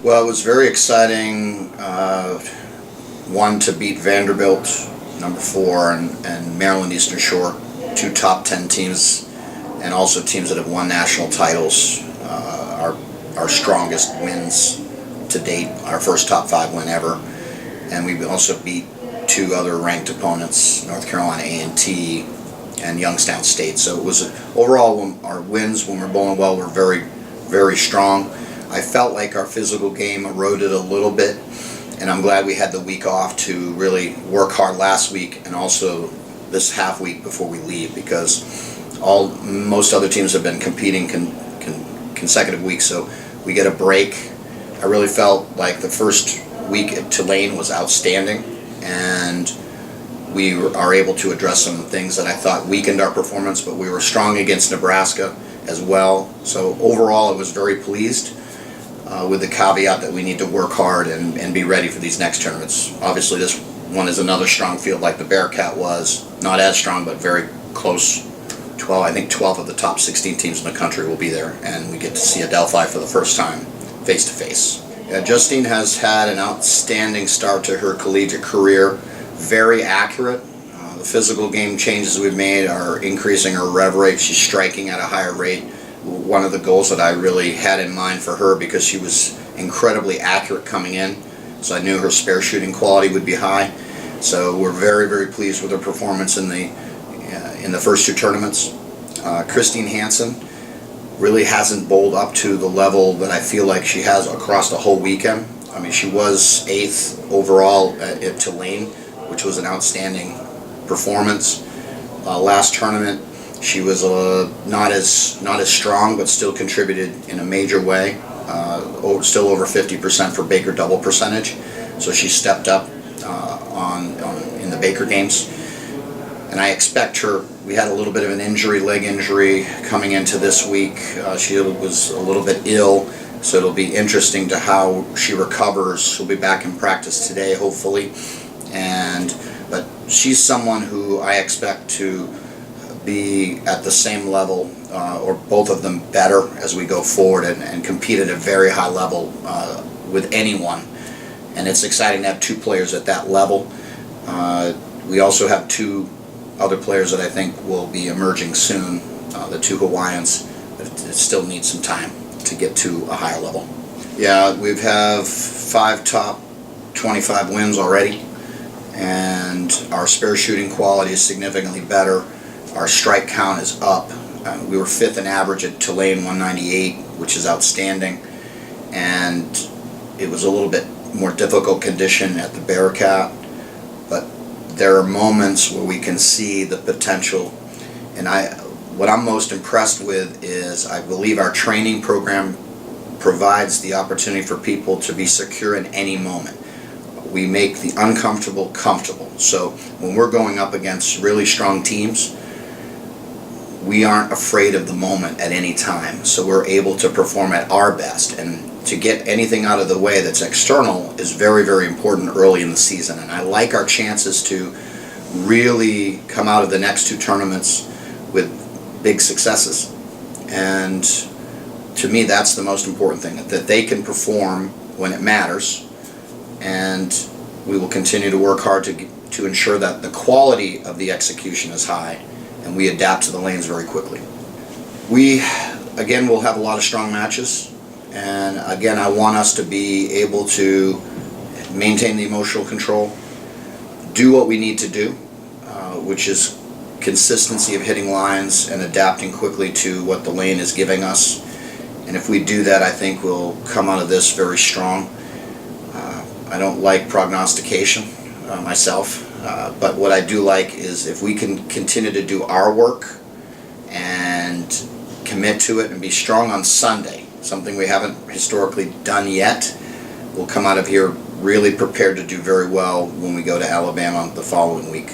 Well, it was very exciting. One, to beat Vanderbilt, number 4, and Maryland Eastern Shore, 2 top 10 teams, and also teams that have won national titles. Our strongest wins to date, our first top 5 win ever, and we also beat 2 other ranked opponents, North Carolina A&T and Youngstown State. So it was overall, our wins when we're bowling well were very, very strong. I felt like our physical game eroded a little bit, and I'm glad we had the week off to really work hard last week and also this half week before we leave, because most other teams have been competing consecutive weeks, so we get a break. I really felt like the first week at Tulane was outstanding, and we are able to address some things that I thought weakened our performance, but we were strong against Nebraska as well. So overall, I was very pleased, with the caveat that we need to work hard and be ready for these next tournaments. Obviously, this one is another strong field like the Bearcat was. Not as strong, but very close. I think 12 of the top 16 teams in the country will be there, and we get to see Adelphi for the first time face-to-face. Justine has had an outstanding start to her collegiate career. Very accurate. The physical game changes we've made are increasing her rev rate. She's striking at a higher rate. One of the goals that I really had in mind for her, because she was incredibly accurate coming in, so I knew her spare shooting quality would be high. So we're very, very pleased with her performance in the first 2 tournaments. Christine Hansen really hasn't bowled up to the level that I feel like she has across the whole weekend. I mean, she was 8th overall at Tulane, which was an outstanding performance. Last tournament, she was not as strong, but still contributed in a major way. Still over 50% for Baker double percentage, so she stepped up in the Baker games. And I expect her. We had a little bit of an leg injury coming into this week. She was a little bit ill, so it'll be interesting to how she recovers. She'll be back in practice today, hopefully. But she's someone who I expect to be at the same level, or both of them better, as we go forward and compete at a very high level with anyone. And it's exciting to have 2 players at that level. We also have 2 other players that I think will be emerging soon, the 2 Hawaiians, but it still needs some time to get to a higher level. Yeah, we have 5 top 25 wins already, and our spare shooting quality is significantly better. Our strike count is up. We were 5th in average at Tulane, 198, which is outstanding, and it was a little bit more difficult condition at the Bearcat, but there are moments where we can see the potential. And what I'm most impressed with is I believe our training program provides the opportunity for people to be secure in any moment. We make the uncomfortable comfortable. So when we're going up against really strong teams, we aren't afraid of the moment at any time. So we're able to perform at our best, and to get anything out of the way that's external is very, very important early in the season. And I like our chances to really come out of the next 2 tournaments with big successes. And to me, that's the most important thing, that they can perform when it matters. And we will continue to work hard to ensure that the quality of the execution is high, and we adapt to the lanes very quickly. We, again, will have a lot of strong matches, and again, I want us to be able to maintain the emotional control, do what we need to do, which is consistency of hitting lines and adapting quickly to what the lane is giving us. And if we do that, I think we'll come out of this very strong. I don't like prognostication myself, but what I do like is if we can continue to do our work and commit to it and be strong on Sunday, something we haven't historically done yet, we'll come out of here really prepared to do very well when we go to Alabama the following week.